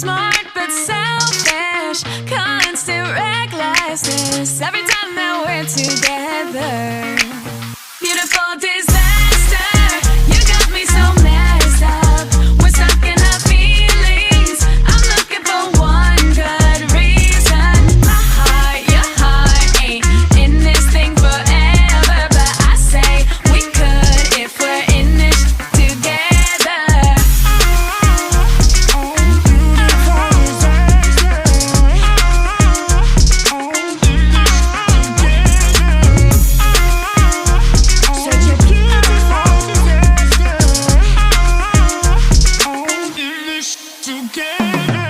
smart but selfish, constant recklessness every time that we're together. Beautiful disaster, you got me so messed up. We're stuck in our feelings. I'm looking for one good reason. My heart, your heart ain't in this thing forever, but I say we could if we're in this together. Together.